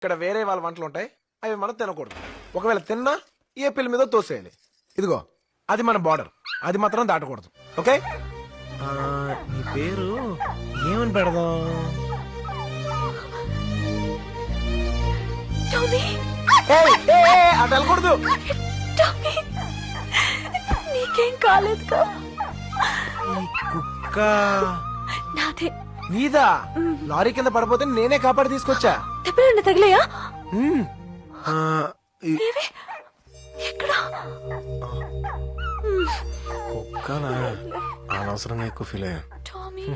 ఇక్కడ వేరే వాళ్ళ వంటలు ఉంటాయి, అవి మనం తినకూడదు. ఒకవేళ తిన్నా ఏ పిల్ల మీద తోసేయాలి. ఇదిగో అది మన బార్డర్, అది మాత్రం దాటకూడదు. ఓకే? నీ పేరు ఏమని పెడదాం? అటు వెళ్ళకూడదు. నీకేం కాలేదుగా? ఈ కుక్క నాదే. నీదా? లారీ కింద పడిపోతే నేనే కాపాడి తీసుకొచ్చా. దెబ్బలు తగిలేయా? ఎక్కడా? కుక్కనా? అనవసరంగా ఎక్కువ ఫీల్ అయ్యా. టామీ.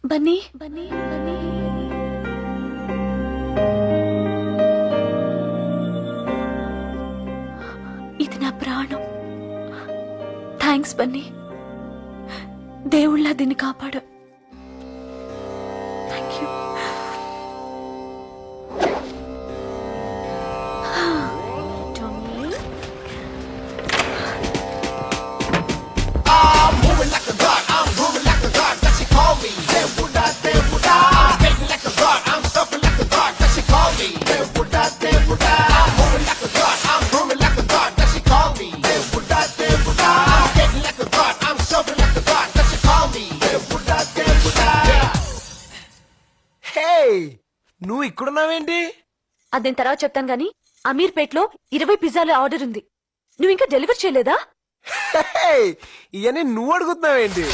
బన్నీ బన్నీ బన్నీ. ఇది నా ప్రాణం. థ్యాంక్స్ బన్నీ. దేవుళ్ళ దీన్ని కాపాడు. Thank you. నువ్వు ఇక్కడున్నావేంటి? అది నేను తర్వాత చెప్తాను గానీ అమీర్పేట్లో 20 పిజ్జాల ఆర్డర్ ఉంది. నువ్వు ఇంకా డెలివర్ చేయలేదా? ఇవన్నీ నువ్వు అడుగుతున్నావేంటి?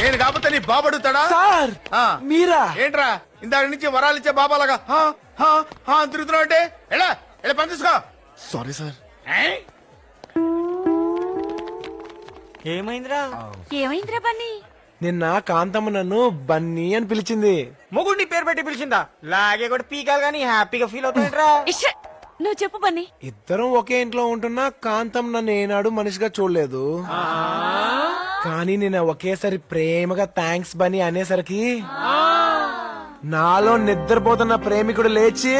నేను కాకపోతే నీ బాబు అడుగుతాడా? సార్ మీరా? ఏంట్రా ఇందాక నుంచి వరాలు ఇచ్చే బాబాలాగా తిరుగుతున్నావు అంటే? ఎలా ఎలా పని తీసుకో. Sorry sir. ఏమైందిరా? ఏమైందిరా బన్నీ? నిన్న కాంతమ్మ నన్ను బన్నీ అని పిలిచింది. మొగుడిని పేరు పెట్టి పిలిచిందా? లాగే కూడా పీకాలు గానీ హ్యాపీగా ఫీల్ అవుతుందిరా. నువ్వు చెప్పు బన్నీ. ఇద్దరం ఒకే ఇంట్లో ఉంటున్నా కాంతం నన్ను ఏనాడు మనిషిగా చూడలేదు. కానీ నేను ఒకేసారి ప్రేమగా థ్యాంక్స్ బన్నీ అనేసరికి నాలో నిద్రపోతున్న ప్రేమికుడు లేచి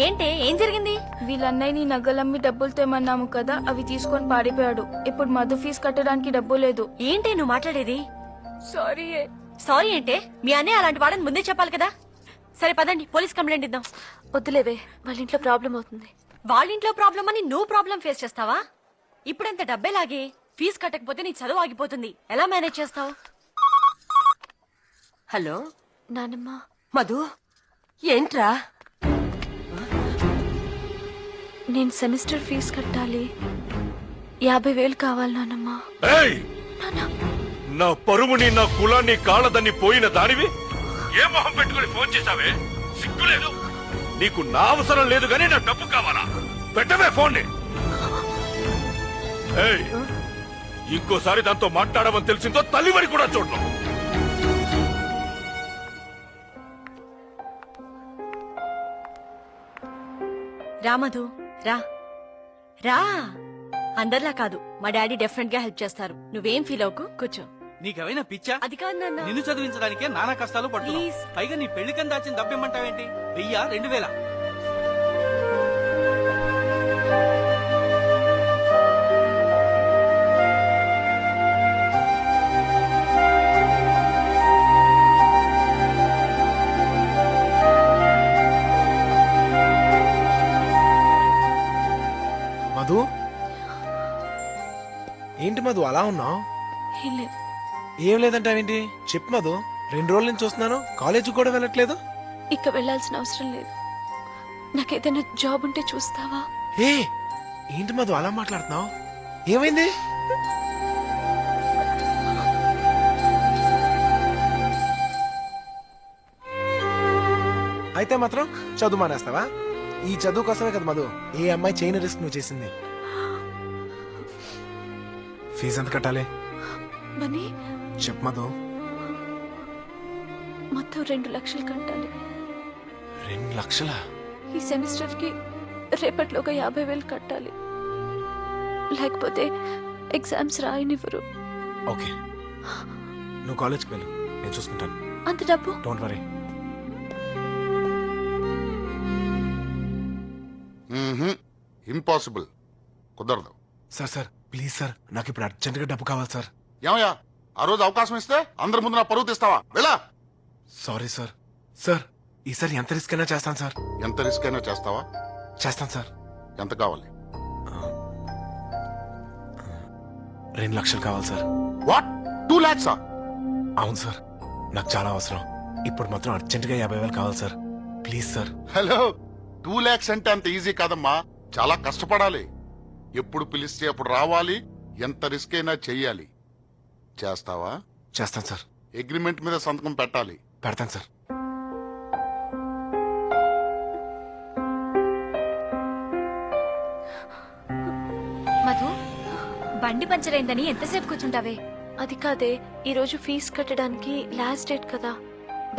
ఏంటే ఏం జరిగింది? వీళ్ళన్నయ్యని నగలమ్మి డబ్బులు తెమ్మన్నాము కదా, అవి తీసుకొని పారిపోయాడు. ఇప్పుడు మధు ఫీజు కట్టడానికి డబ్బు లేదు. ఏంటే నువ్వు మాట్లాడేది? సారీ. సారీ ఏంటే? మీ అన్నయ్య అలాంటి వాడని ముందే చెప్పాలి కదా. సరే పదండి, పోలీస్ కంప్లైంట్ ఇద్దాం. వద్దులేవే, వాళ్ళ ఇంట్లో ప్రాబ్లం అవుతుంది. వాళ్ళ ఇంట్లో ప్రాబ్లం అని నువ్వు ప్రాబ్లం ఫేస్ చేస్తావా? ఇప్పుడంత డబ్బే లాగే ఫీజు కట్టకపోతే నీ చదువు ఆగిపోతుంది. ఎలా మేనేజ్ చేస్తావు? హలో నానమ్మ. మధు, ఏంట్రా? నేను సెమిస్టర్ ఫీజు కట్టాలి. 50,000 కావాలి నానమ్మ. నా పరువుని నా కులాన్ని కాళ్ళదని పోయిన దానివి ఏ మొహం పెట్టుకుని ఫోన్ చేశావే? సిగ్గులేదు నీకు? నా అవసరం లేదు గానీ నా డబ్బు కావాలా? పెట్టవే ఫోన్. ఇంకోసారి దాంతో మాట్లాడమని తెలిసిందో తల్లివరి కూడా చూడను. రామధు రా రా. అందరిలా కాదు, మా డాడీ డెఫినెట్ గా హెల్ప్ చేస్తారు. నువ్వేం ఫీల్ అవ్వకు, కూర్చో. నీకేమైనా పిచ్చా? అది కాదు నాన్న. నిన్ను చదివించడానికే నానా కష్టాలు పడుతున్నావు. Please. పైగా నీ పెళ్లికని దాచిన డబ్బేమంటావేంటి? 1000, 2000? మధు, ఏంటి మధు అలా ఉన్నావు? ఏం లేదు. ఏం లేదంటావేంటి? చెప్పు మధు. 2 రోజుల నుంచి చూస్తున్నాను, కాలేజీ కూడా వెళ్ళట్లేదు. ఇక వెళ్లాల్సిన అవసరం లేదు. నాకేదైనా జాబ్ ఉంటే చూస్తావా? ఏంటి మధు అలా మాట్లాడుతున్నావు? ఏమైంది? అయితే మాత్రం చదువు మానేస్తావా? ఈ చదువు కోసమే కదా మధు ఏ అమ్మాయి చేయని రిస్క్ నువ్వు చేసింది. ఫీజు ఎంత కట్టాలి? బన్నీ, చెప్పు మధు. మొత్తం 2 లక్షలు కట్టాలి. 2 లక్షలా? ఈ సెమిస్టర్ కి రేపట్లోగా 50,000 కట్టాలి. లేకపోతే ఎగ్జామ్స్ రాయనివ్వరు. ఓకే, నువ్వు కాలేజ్కి వెళ్ళు, నేను చూసుకుంటాను. అంత డబ్బు? Don't worry. ఇంపాసిబుల్, కుదరదు. సార్ ప్లీజ్ సార్, నాకు ఇప్పుడు అర్జెంట్ గా డబ్బు కావాలి సార్. ఏమయ్యా, ఆ రోజు అవకాశం ఇస్తే అందరి ముందు నా పరువు తీస్తావా? వెళ్ళా. Sorry sir. సార్ ఈసారి ఎంత రిస్క్ అయినా చేస్తాను సార్. ఎంత రిస్క్ అయినా చేస్తావా? చేస్తాను సార్. ఎంత కావాలి? 2 లక్షలు కావాలి సార్. What, 2 lakhs? అవును సార్, నాకు చాలా అవసరం. ఇప్పుడు మాత్రం అర్జెంట్ గా 50,000 కావాలి sir. Please sir. Hello, 2 lakhs అంటే అంత ఈజీ కాదమ్మా, చాలా కష్టపడాలి. ఎప్పుడు పిలిస్తే అప్పుడు రావాలి, ఎంత రిస్క్ అయినా చెయ్యాలి. చేస్తావా? చేస్తాను సార్. అగ్రిమెంట్ మీద సంతకం పెట్టాలి. పెడతాను సార్. మధు, బండి పంచర్ అయిందని ఎంతసేపు కూర్చుంటావే? అది కాదే, ఈ రోజు ఫీజు కట్టడానికి లాస్ట్ డేట్ కదా.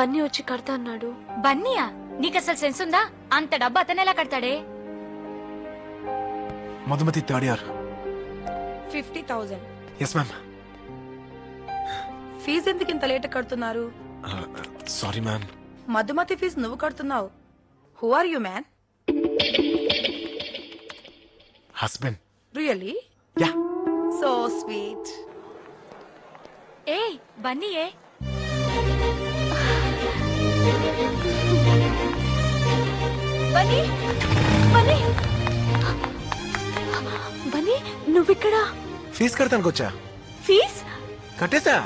బన్నీ వచ్చి కడతా అన్నాడు. బన్నీయా? నీకు అసలు సెన్స్ ఉందా? అంత డబ్బు అతను ఎలా కడతాడే? Madhumathi 3rd year. 50,000. Yes ma'am. Fees ఎందుకు ఇంత లేట్ కడుతున్నారు? Sorry ma'am. మధుమతి ఫీజు నువ్వు కడుతున్నావు. Who are you man? Husband. Really? Yeah. So sweet. ఏ బన్నీ ఏ బన్నీ, బన్నీ, బన్నీ, నువ్విక్కడా? ఫీజు కడతానికి వచ్చా. ఫీజ్ కట్టేసా.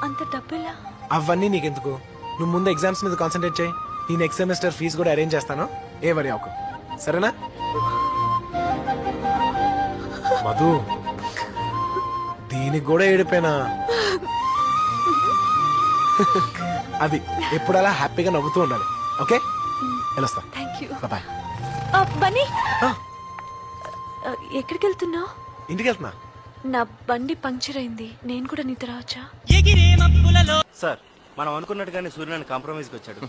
అంత డబ్బులా? అవన్నీ నీకెందుకు, నువ్వు ముందు ఎగ్జామ్స్ మీద కాన్సన్ట్రేట్ చేయి. ఈ నెక్స్ట్ సెమిస్టర్ ఫీజు కూడా అరేంజ్ చేస్తాను, ఏ వరి అవకు. సరేనా? మధు, దీనికి కూడా ఏడిపోయినా. అది ఎప్పుడు అలా హ్యాపీగా నవ్వుతూ ఉండాలి. ఓకే, వెళ్ళొస్తా. Thank you. బాయ్. బన్నీ, ఎక్కడికి వెళ్తున్నావు? ఇంటికి వెళ్తున్నా. నా బండి పంక్చర్ అయింది, నేను కూడా నీతో రావచ్చా? సార్, మనం అనుకున్నట్టుగానే సూర్యనారాయణ కాంప్రమైజ్కి వచ్చాడు.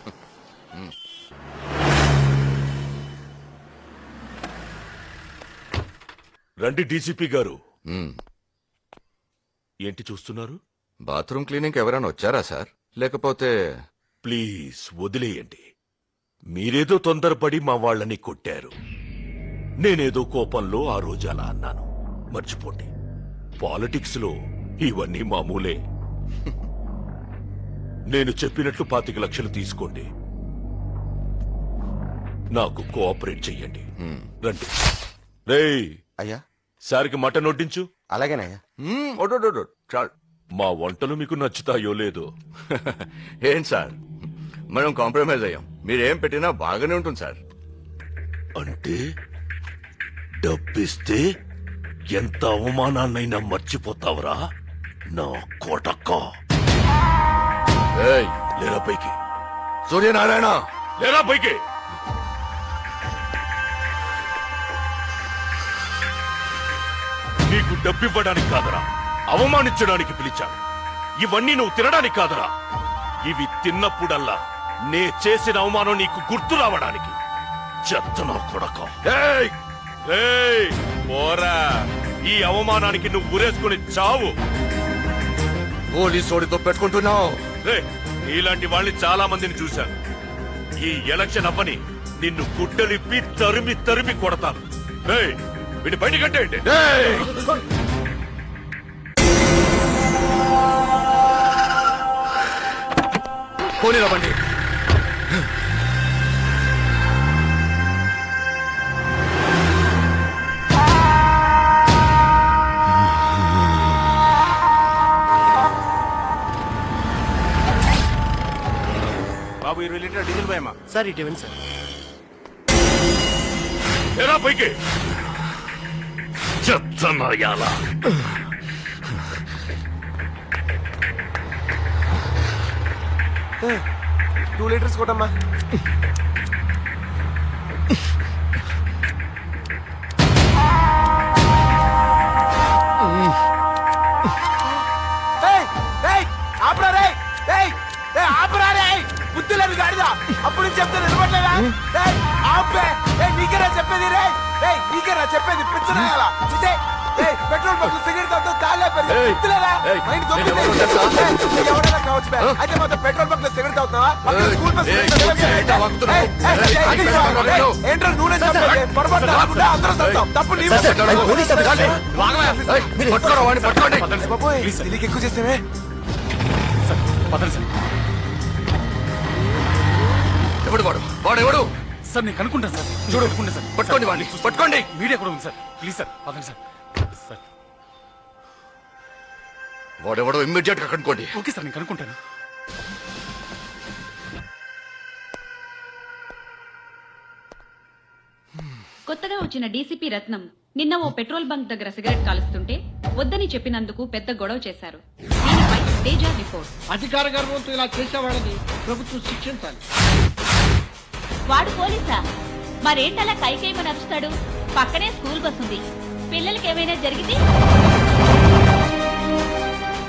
రండి డీసీపీ గారు. ఏంటి చూస్తున్నారు? బాత్రూమ్ క్లీనింగ్ ఎవరైనా వచ్చారా సార్? లేకపోతే ప్లీజ్ వదిలేయండి. మీరేదో తొందరపడి మా వాళ్ళని కొట్టారు. నేనేదో కోపంలో ఆ రోజు అలా అన్నాను, మర్చిపోండి. పాలిటిక్స్ లో ఇవన్నీ మామూలే. నేను చెప్పినట్లు 25 లక్షలు తీసుకోండి, నాకు కోఆపరేట్ చెయ్యండి. రండి. రేయ్ అయ్యా, సార్కి మటన్ వడ్డించు. అలాగేనయ్యా. చాలు. మా వంటలు మీకు నచ్చుతాయో లేదో. ఏం సార్, మనం కాంప్రమైజ్ అయ్యాం. మీరేం పెట్టినా బాగానే ఉంటుంది సార్. అంటే డబ్బిస్తే ఎంత అవమానాన్నైనా మర్చిపోతావరా నా కొడక? ఏయ్, లేరా పైకి. సూర్యనారాయణ, లేరా పైకి. నీకు డబ్బివ్వడానికి కాదరా, అవమానించడానికి పిలిచాను. ఇవన్నీ నువ్వు తినడానికి కాదరా, ఇవి తిన్నప్పుడల్లా నే చేసిన అవమానం నీకు గుర్తు రావడానికి. చెత్తనా కొడక. ఏయ్, ఏయ్, పోరా. ఈ అవమానానికి నువ్వు ఉరేసుకుని చావు. పోలీసోడితో పెట్టుకుంటున్నావు. రే, ఇలాంటి వాళ్ళని చాలా మందిని చూశాను. ఈ ఎలక్షన్ అవ్వని నిన్ను గుడ్డలిప్పి తరిమి తరిమి కొడతాను. రేయ్, వీడి బయట కట్టేయండి. పోనీ బండి. బాబు 20 లీటర్ డీజిల్ పోయమ్మా. సార్ ఇటు ఇవ్వండి సార్. ఎలా పైకి చెత్తనాయాలా. 2 లీటర్స్ కొట్టమ్మా. బుద్ధి లేదు గాడిదా. అప్పుడు చెప్తే నిలబడలేదా? నీకేనా చెప్పేది? నీకేనా చెప్పేది? పిచ్చనాయాలా. పెట్రోల్ బంక్ సిగరెట్ తాగుతూ తాళే పెరిగి ఏయ్, గుర్తులేదా? ఏయ్, మైండ్ నేను దొబ్బింది. ఎవరో తెలుసా? ఏయ్, నువ్వు ఎవరైనా కావచ్చు బే. అయితే మాత్రం పెట్రోల్ బంక్ లో సిగరెట్ తాగుతున్నావా? పక్కన ఏయ్, స్కూల్ బస్ ఏయ్, లో సిగరెట్ ఏంటా తాగుతున్నావా? వాగుతున్నావు? ఏయ్, ఏయ్, ఏయ్, ఏయ్, ఏయ్, ఏయ్, ఏయ్, ఏయ్, ఏంట్రా నువ్వు నేను చంపేది? పొరపాటున అనుకుంటే అందరూ చంపుతాం. తప్పు నీ సార్, సార్, మీద. Police officer. ఏయ్, పట్టుకోరా వాడిని, పట్టుకోండి. బాబోయ్, దీనికి ఎక్కువ చేసేవే. ఎవడు వాడు వాడెవడు? సార్ నేను కనుక్కుంటాను సార్ చూడు, కనుక్కుంటాను సార్ పట్టుకోండి వాడిని, పట్టుకోండి. మీడియా కూడా ఉంది సార్ ప్లీజ్ సార్ పదండి సార్ సార్ వాడెవడో ఇమ్మీడియట్ గా కనుక్కోండి. ఓకే సార్ నేను కనుక్కుంటాను. కొత్తగా వచ్చిన డీసీపీ రత్నం నిన్న ఓ పెట్రోల్ బంక్ దగ్గర సిగరెట్ కాలుస్తుంటే వద్దని చెప్పినందుకు పెద్ద గొడవ చేశారు. దీనిపై తేజ రిపోర్ట్. అధికార గర్వంతో ఇలా చేసేవాళ్ళని ప్రభుత్వం శిక్షించాలి. వాడు పోలీసా? మరేంటలా కైకేమని నడుస్తాడు? పక్కనే స్కూల్ బస్ ఉంది. పిల్లలకి ఏమైనా జరిగింది?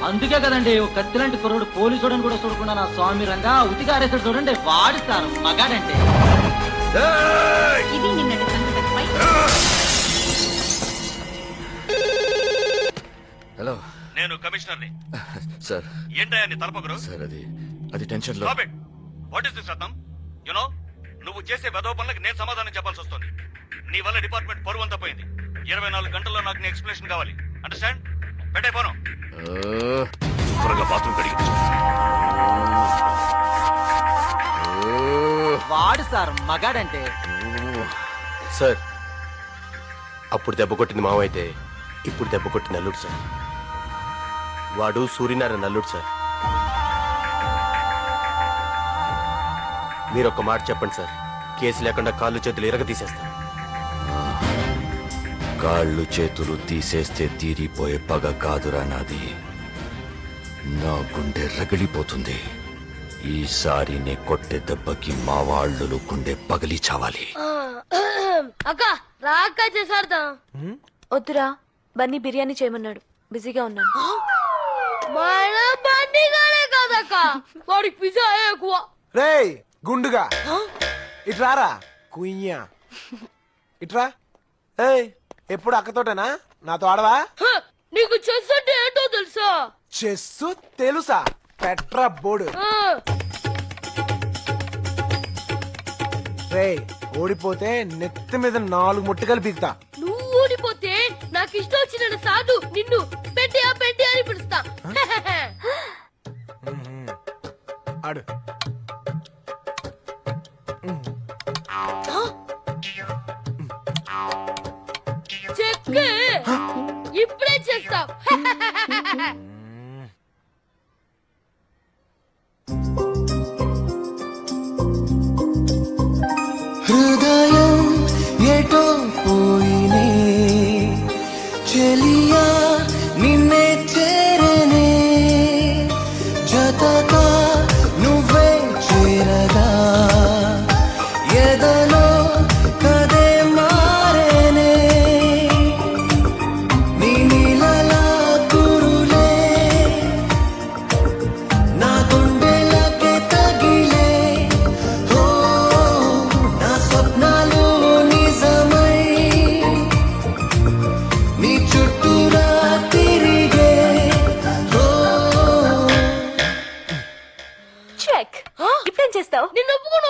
అందుకే కదండి ఒక కత్తిలాంటి కుర్రోడు పోలీసుడని కూడా చూడకుండా నా స్వామి రంగా ఉతిగా అరేసాడు చూడండి. వాడు సార్ మగాడంటే. ఇది నిన్నటి సంఘటనపై. హలో, నేను కమిషనర్ని. సార్. ఏంటయ్యా నీ తలపొగరు? సార్ అది టెన్షన్ లో. What is this Ratnam? You know నువ్వు చేసే వెధవ పనులకు నేను సమాధానం చెప్పాల్సి వస్తుంది. నీ వల్ల డిపార్ట్మెంట్ పరువు అంతా పోయింది. 24 గంటల్లో నాకు నీ ఎక్స్ప్లెనేషన్ కావాలి. అండర్స్టాండ్? పెట్టే ఫోను. త్వరగా బాత్రూమ్ కడిగి. వాడు సార్ మగాడంటే. సార్, అప్పుడు దెబ్బ కొట్టింది మావైతే ఇప్పుడు దెబ్బ కొట్టిన అల్లుడు సార్. వాడు సూర్యనారాయణ అల్లుడు సార్. మీరు ఒక్క మాట చెప్పండి సార్, కేసు లేకుండా కాళ్ళు చేతులు ఎరగ తీసేస్తాను. కాళ్ళు చేతులు తీసేస్తే తీరిపోయే పగ కాదురా నాది. నా గుండె రగిలిపోతుంది. ఈసారి నే కొట్టే దెబ్బకి మా వాళ్ళు గుండె పగిలి చావాలి. అక్క రాక చేసాడతా. వద్దురా, బన్నీ బిర్యానీ చేయమన్నాడు. బిజీగా ఉన్నాను. మన బన్నీ గానే కాదక్క, వాడికి పిజ్జా ఎక్కువ. రేయ్ గుండుగా, ఇట్రారా కుయ్యా, ఇట్రా. ఏయ్, ఎప్పుడు అక్కతోటేనా? నాతో ఆడవా? నీకు చెస్ అంటే ఏంటో తెలుసా? చెస్సు తెలుసా? Petra board. రేయ్, ఓడిపోతే నెత్తి మీద 4 ముట్టుకలు పీకుతా. నువ్వు ఓడిపోతే నాకు ఇష్టం వచ్చిన సాధు నిన్ను పెట్టియా పెట్టి అని పిలుస్తా. ఆడు. చెక్కే ఇప్పుడే చేస్తావు. హృదయం ఎటో పోయినే చెలియా నిన్నే చేరనే జతగా నువ్వే చేరగా ఎదలో కదే మారేనే నీ నీలలా కురులే నా గుండెలకే తగిలే. ఓ నా స్వప్నాలు నిజమై నీ చుట్టూరా తిరిగే. చెక్. ఇప్పుడేం చేస్తావు? నిన్ను ఒప్పుకోను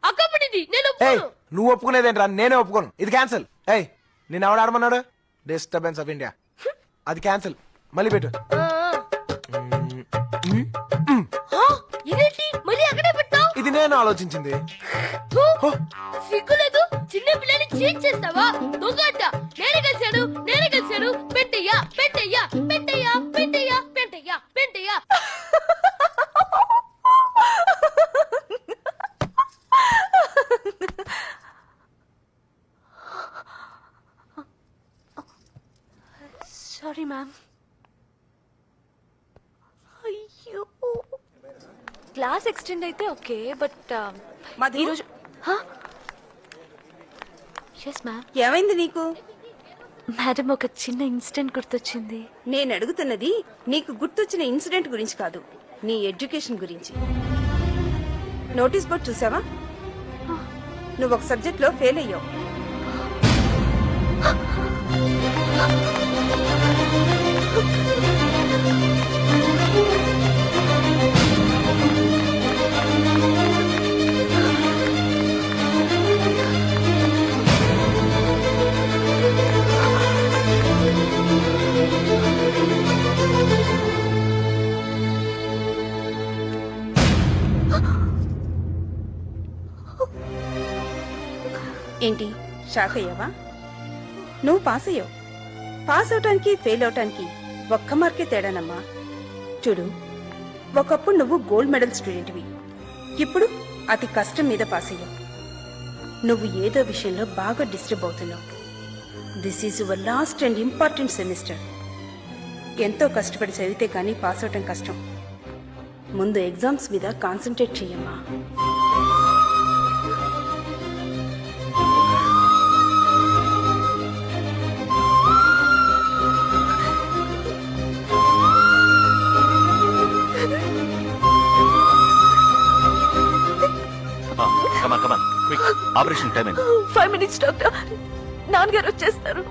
అక్క పడింది. నేను ఏయ్, ఒప్పుకోను. నువ్వు ఒప్పుకునేదేంట్రా? నేనే ఒప్పుకోను. ఇది క్యాన్సిల్. ఏయ్, నేను ఎవడు ఆడమన్నాడు? Disturbance of India. అది క్యాన్సిల్. మళ్ళీ పెట్టు. ఇదేంటి మళ్ళీ అక్కడే పెట్టావు? ఇది నేను ఆలోచించింది. సిగ్గులేదు, చిన్న పిల్లని చీట్ చేస్తావా? దొంగట. నేనే గెలిచాను. పెట్టయ్యా పెట్టయ్యా పెట్టయ్యా పెట్టయ్యా పెట్టయ్యా పెట్టయ్యా. Sorry ma'am. అయ్యో, క్లాస్ ఎక్స్టెండ్ అయితే ఓకే, బట్ ఈరోజు. Yes ma'am. ఏమైంది నీకు? మేడం, ఒక చిన్న ఇన్సిడెంట్ గుర్తొచ్చింది. నేను అడుగుతున్నది నీకు గుర్తొచ్చిన ఇన్సిడెంట్ గురించి కాదు, నీ ఎడ్యుకేషన్ గురించి. నోటీస్ బోర్డ్ చూసావా? నువ్వు ఒక సబ్జెక్ట్ లో ఫెయిల్ అయ్యావు. ఏంటి షాక్ అయ్యావా? నువ్వు పాస్ అయ్యావు. పాస్ అవటానికి ఫెయిల్ అవటానికి ఒక్క మార్కే తేడానమ్మా. చూడు, ఒకప్పుడు నువ్వు గోల్డ్ మెడల్ స్టూడెంట్వి, ఇప్పుడు అతి కష్టం మీద పాస్ అయ్యావు. నువ్వు ఏదో విషయంలో బాగా డిస్టర్బ్ అవుతున్నావు. This is your last and important semester. ఎంతో కష్టపడి చదివితే కానీ పాస్ అవటం కష్టం. ముందు ఎగ్జామ్స్ మీద కాన్సన్ట్రేట్ చెయ్యమ్మా. కమాన్ కమాన్ క్విక్, ఆపరేషన్ టైం అయింది. 5 minutes డాక్టర్, నాన్నగారు వచ్చేస్తారు.